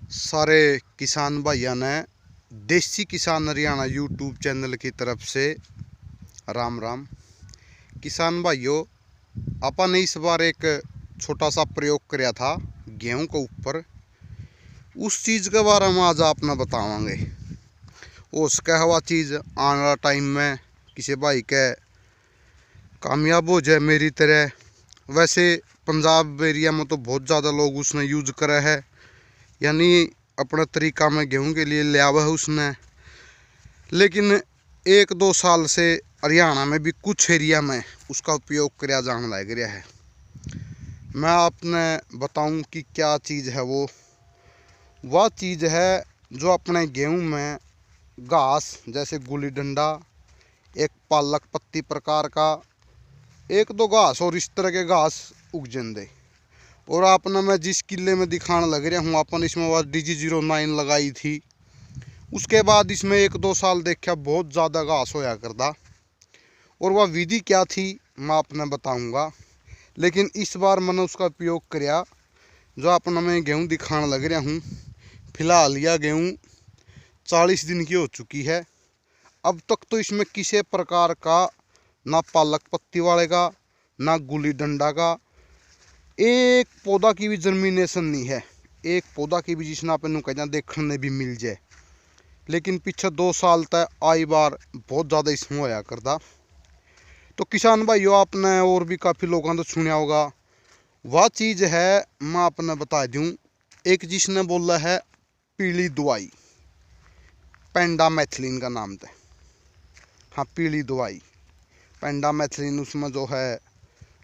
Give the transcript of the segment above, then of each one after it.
सारे किसान भाइयों ने देसी किसान हरियाणा यूट्यूब चैनल की तरफ से राम राम। किसान भाइयों, अपन ने इस बार एक छोटा सा प्रयोग किया था गेहूं के ऊपर। उस चीज़ के बारे में आज आपने बतावांगे। उसका हवा चीज़ आने वाला टाइम में किसी भाई के कामयाब हो जाए मेरी तरह। वैसे पंजाब एरिया में तो बहुत ज़्यादा लोग उसने यूज करे है, यानी अपने तरीका में गेहूं के लिए लिया हुआ है उसने। लेकिन 1-2 साल से हरियाणा में भी कुछ एरिया में उसका उपयोग किया जाने लग गया है। मैं आपने बताऊं कि क्या चीज़ है वो। वह चीज़ है जो अपने गेहूं में घास जैसे गुली डंडा, एक पालक पत्ती प्रकार का, 1-2 घास और इस तरह के घास उग जाते। और आपने मैं जिस किले में दिखाने लग रहा हूँ, अपन इसमें वह DG09 लगाई थी। उसके बाद इसमें 1-2 साल देखा बहुत ज़्यादा घास होया करता। और वह विधि क्या थी मैं आपने बताऊंगा। लेकिन इस बार मैंने उसका उपयोग किया जो अपना मैं गेहूँ दिखाने लग रहा हूँ। फिलहाल यह गेहूँ 40 दिन की हो चुकी है। अब तक तो इसमें किसी प्रकार का ना पालक पत्ती वाले का, ना गुली डंडा का, एक पौधा की भी जर्मिनेशन नहीं है। एक पौधा की भी जिसने अपन कहना देखने भी मिल जाए। लेकिन पिछले 2 साल तक आई बार बहुत ज़्यादा इसमें होया करता। तो किसान भाइयों, आपने और भी काफ़ी लोगों ने सुना होगा। वह चीज़ है मैं आपने बता दूं। एक जिसने बोला है पीली दवाई, पेंडामेथिलीन का नाम था। हाँ, पीली दवाई पेंडामेथिलीन उसमें जो है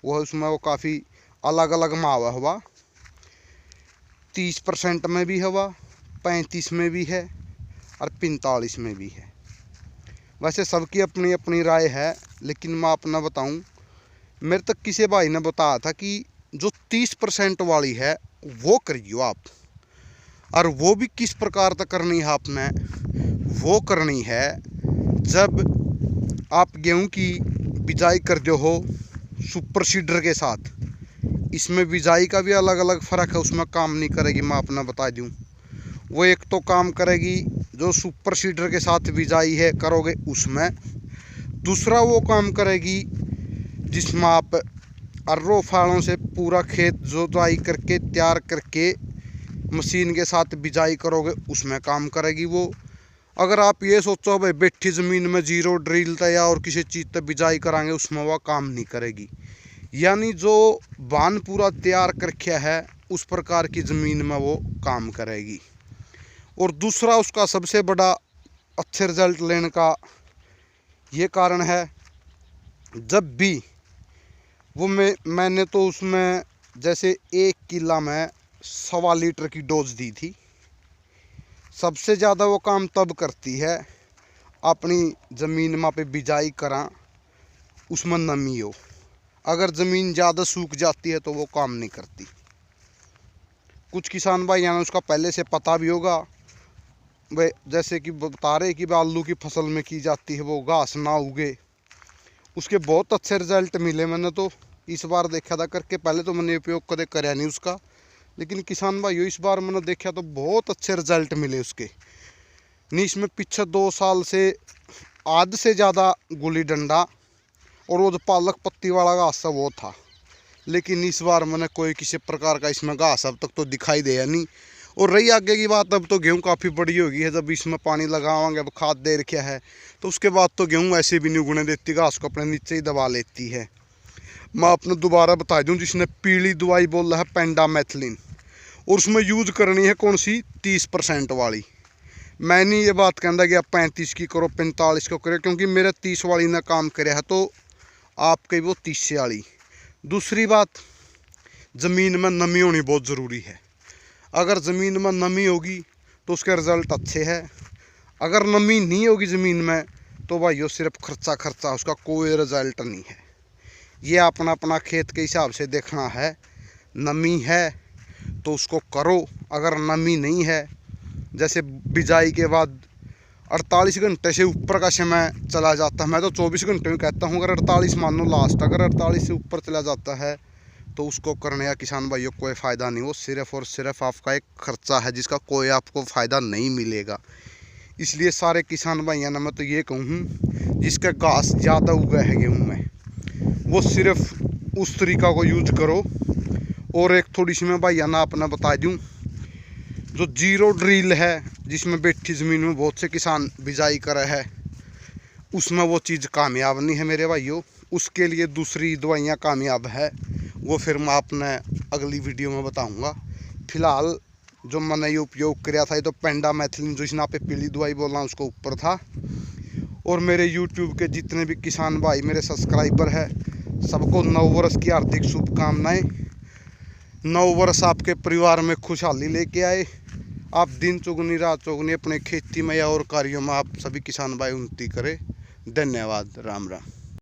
वो काफ़ी अलग अलग मावा हुआ। 30% में भी हुआ, 35 में भी है और 45 में भी है। वैसे सबकी अपनी अपनी राय है। लेकिन मैं अपना बताऊं, मेरे तक किसी भाई ने बताया था कि जो 30% वाली है वो करियो आप। और वो भी किस प्रकार तक करनी है आपने, वो करनी है जब आप गेहूं की बिजाई कर दो हो सुपर सीडर के साथ। इसमें बिजाई का भी अलग अलग फ़र्क है, उसमें काम नहीं करेगी मैं अपना बता दूं। वो एक तो काम करेगी जो सुपर सीडर के साथ बिजाई है करोगे उसमें। दूसरा वो काम करेगी जिसमें आप अर्रो फाड़ों से पूरा खेत जोताई करके तैयार करके मशीन के साथ बिजाई करोगे उसमें काम करेगी वो। अगर आप ये सोचो भाई बैठी ज़मीन में जीरो ड्रिल या और किसी चीज़ पर बिजाई कराएंगे, उसमें वह काम नहीं करेगी। यानी जो बान पूरा तैयार करके है उस प्रकार की ज़मीन में वो काम करेगी। और दूसरा उसका सबसे बड़ा अच्छे रिजल्ट लेने का ये कारण है, जब भी वो मैंने तो उसमें जैसे 1 किला में 1.25 लीटर की डोज दी थी। सबसे ज़्यादा वो काम तब करती है अपनी ज़मीन में पे बिजाई करा उसमें नमी हो। अगर ज़मीन ज़्यादा सूख जाती है तो वो काम नहीं करती। कुछ किसान भाई यानी उसका पहले से पता भी होगा। वे जैसे कि बता रहे कि आलू की फसल में की जाती है वो घास ना उगे, उसके बहुत अच्छे रिजल्ट मिले। मैंने तो इस बार देखा था करके, पहले तो मैंने उपयोग कदे कराया नहीं उसका। लेकिन किसान भाइयों, इस बार मैंने देखा तो बहुत अच्छे रिजल्ट मिले उसके। नहीं, इसमें पिछले 2 साल से आध से ज़्यादा गुली डंडा और वो जो पालक पत्ती वाला घास था वो था। लेकिन इस बार मैंने कोई किसी प्रकार का इसमें घास अब तक तो दिखाई दिया नहीं। और रही आगे की बात, अब तो गेहूं काफ़ी बड़ी होगी है। जब इसमें पानी लगावांगे, अब खाद दे रखा है, तो उसके बाद तो गेहूं ऐसे भी नहीं उगने देती, घास को अपने नीचे ही दबा लेती है। मैं आपने दोबारा बता दूं, जिसने पीली दवाई बोला है पेंडामेथिलीन, और उसमें यूज करनी है कौन सी, 30% वाली। मैं नहीं ये बात कहता कि आप 35 की करो, 45 को करो, क्योंकि मेरे 30 वाली ने काम करे है तो आपके वो 30 वाली। दूसरी बात, ज़मीन में नमी होनी बहुत ज़रूरी है। अगर ज़मीन में नमी होगी तो उसके रिज़ल्ट अच्छे हैं। अगर नमी नहीं होगी ज़मीन में तो भाइयों सिर्फ खर्चा, उसका कोई रिज़ल्ट नहीं है। ये अपना अपना खेत के हिसाब से देखना है। नमी है तो उसको करो। अगर नमी नहीं है, जैसे बिजाई के बाद 48 घंटे से ऊपर का समय चला जाता है, मैं तो 24 घंटे में कहता हूँ, अगर 48 मान लो लास्ट, अगर 48 से ऊपर चला जाता है तो उसको करने का किसान भाइयों कोई फ़ायदा नहीं। वो सिर्फ़ और सिर्फ आपका एक खर्चा है जिसका कोई आपको फ़ायदा नहीं मिलेगा। इसलिए सारे किसान भाइयों ने मैं तो ये कहूँ जिसका घास ज़्यादा उगा है गेहूँ में, वो सिर्फ उस तरीका को यूज करो। और एक थोड़ी सी मैं भाइया ना अपना बता दूँ, जो जीरो ड्रिल है जिसमें बैठी ज़मीन में बहुत से किसान बिजाई कर रहे हैं, उसमें वो चीज़ कामयाब नहीं है मेरे भाइयों। उसके लिए दूसरी दवाइयाँ कामयाब है, वो फिर मैं आपने अगली वीडियो में बताऊंगा। फिलहाल जो मैंने ये उपयोग किया था ये तो पेंडामेथिलिन, जो इसने पे पीली दवाई बोलना उसको ऊपर था। और मेरे यूट्यूब के जितने भी किसान भाई मेरे सब्सक्राइबर है, सबको नव वर्ष की हार्दिक शुभकामनाएं। नव वर्ष आपके परिवार में खुशहाली लेके आए। आप दिन चौगुनी रात चौगुनी अपने खेती में या और कार्यों में आप सभी किसान भाई उन्नति करें। धन्यवाद। राम राम।